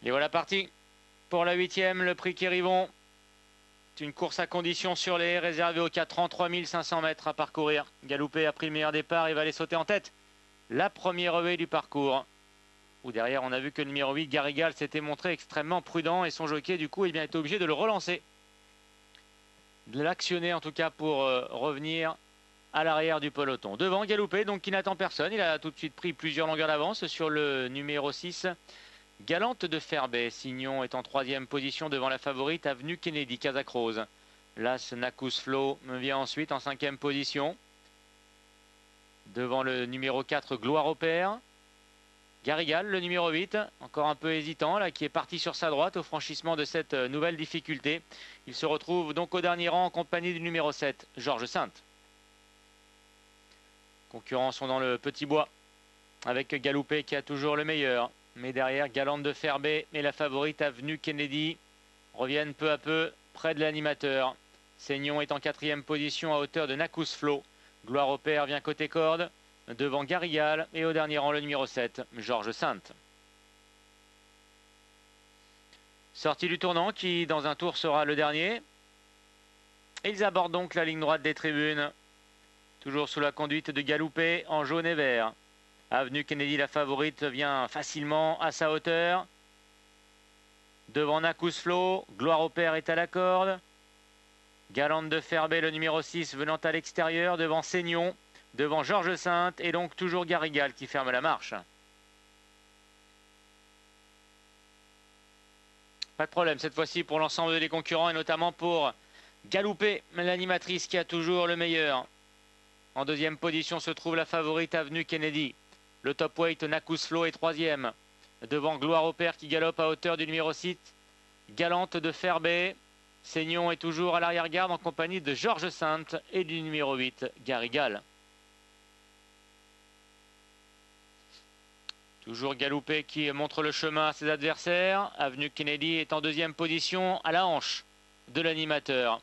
Et voilà parti pour la 8e, le prix Quérivon. C'est une course à condition sur les haies réservée aux 33 500 mètres à parcourir. Galoupé a pris le meilleur départ, il va aller sauter en tête. La première haie du parcours. Où derrière on a vu que le numéro 8, Garigal, s'était montré extrêmement prudent et son jockey du coup est obligé de le relancer. De l'actionner en tout cas pour revenir à l'arrière du peloton. Devant Galoupé, donc qui n'attend personne. Il a tout de suite pris plusieurs longueurs d'avance sur le numéro 6. Galante de Ferbet. Signon est en 3e position devant la favorite Avenue Kennedy, Kazakh Rose. L'As Nakus Flow vient ensuite en 5e position. Devant le numéro 4, Gloire au Père. Garigal, le numéro 8, encore un peu hésitant, là, qui est parti sur sa droite au franchissement de cette nouvelle difficulté. Il se retrouve donc au dernier rang en compagnie du numéro 7, Georges Sainte. Concurrents sont dans le petit bois, avec Galoupé qui a toujours le meilleur. Mais derrière, Galante de Ferbet et la favorite Avenue Kennedy reviennent peu à peu près de l'animateur. Seignon est en 4e position à hauteur de Nakus Flow. Gloire au Père vient côté corde, devant Garigal et au dernier rang le numéro 7, Georges Sainte. Sortie du tournant qui dans un tour sera le dernier. Ils abordent donc la ligne droite des tribunes. Toujours sous la conduite de Galoupé en jaune et vert. Avenue Kennedy, la favorite, vient facilement à sa hauteur. Devant Nakus Flow, Gloire au Père est à la corde. Galante de Ferbet, le numéro 6, venant à l'extérieur, devant Seignon, devant Georges Sainte, et donc toujours Garigal qui ferme la marche. Pas de problème cette fois-ci pour l'ensemble des concurrents, et notamment pour Galoupé, l'animatrice qui a toujours le meilleur. En 2e position se trouve la favorite Avenue Kennedy. Le top weight Nakus Flow est 3e. Devant Gloire au Père qui galope à hauteur du numéro 6. Galante de Ferbet. Seignon est toujours à l'arrière-garde en compagnie de Georges Sainte et du numéro 8, Garigal. Toujours Galoupé qui montre le chemin à ses adversaires. Avenue Kennedy est en 2e position à la hanche de l'animateur.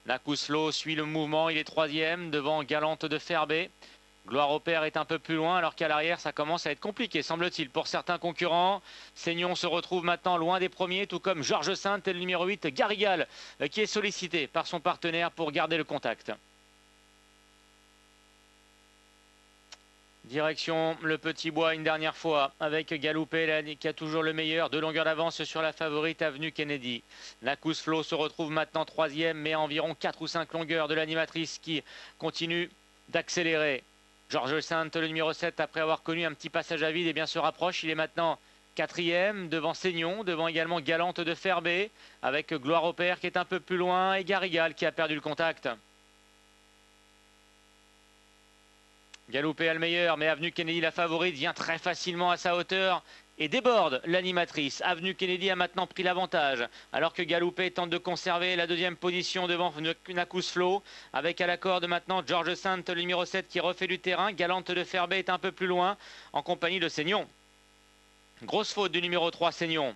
Nakus Flow suit le mouvement, il est 3e devant Galante de Ferbet. Gloire au Père est un peu plus loin alors qu'à l'arrière ça commence à être compliqué semble-t-il pour certains concurrents. Seignon se retrouve maintenant loin des premiers tout comme Georges Sainte et le numéro 8 Garigal qui est sollicité par son partenaire pour garder le contact. Direction le petit bois une dernière fois avec Galoupé qui a toujours le meilleur, de longueur d'avance sur la favorite Avenue Kennedy. Nakus Flow se retrouve maintenant 3e mais à environ 4 ou 5 longueurs de l'animatrice qui continue d'accélérer. Georges Sainte, le numéro 7, après avoir connu un petit passage à vide, et bien se rapproche. Il est maintenant 4e devant Seignon, devant également Galante de Ferbet, avec Gloire au Père qui est un peu plus loin et Garigal qui a perdu le contact. Galoupé a le meilleur, mais Avenue Kennedy, la favorite, vient très facilement à sa hauteur et déborde l'animatrice. Avenue Kennedy a maintenant pris l'avantage, alors que Galoupé tente de conserver la 2e position devant Nakus Flow, avec à la corde maintenant Georges Sainte, le numéro 7, qui refait du terrain. Galante de Ferbet est un peu plus loin, en compagnie de Seignon. Grosse faute du numéro 3, Seignon.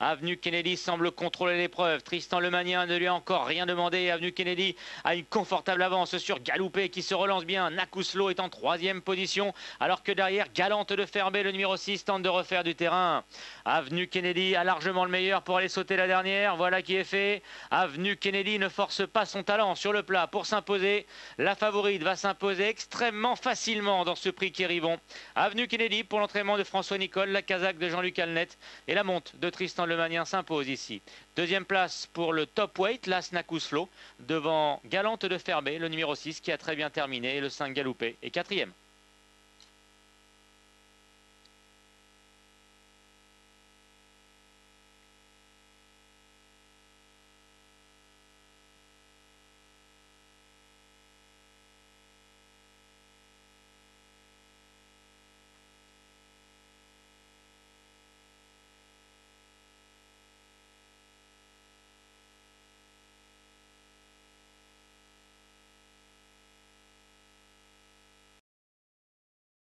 Avenue Kennedy semble contrôler l'épreuve. Tristan Lemanien ne lui a encore rien demandé. Avenue Kennedy a une confortable avance sur Galoupé qui se relance bien. Nakus Flow est en 3e position alors que derrière Galante de Ferbet, le numéro 6, tente de refaire du terrain. Avenue Kennedy a largement le meilleur pour aller sauter la dernière. Voilà qui est fait. Avenue Kennedy ne force pas son talent sur le plat pour s'imposer. La favorite va s'imposer extrêmement facilement dans ce prix Quérivon. Avenue Kennedy pour l'entraînement de François Nicole, la Kazakh de Jean-Luc Alnette et la monte de Tristan Lemanien s'impose ici. 2e place pour le top weight, l'As Nakus Flow, devant Galante de Ferbet, le numéro 6 qui a très bien terminé, et le 5 Galoupé est 4e.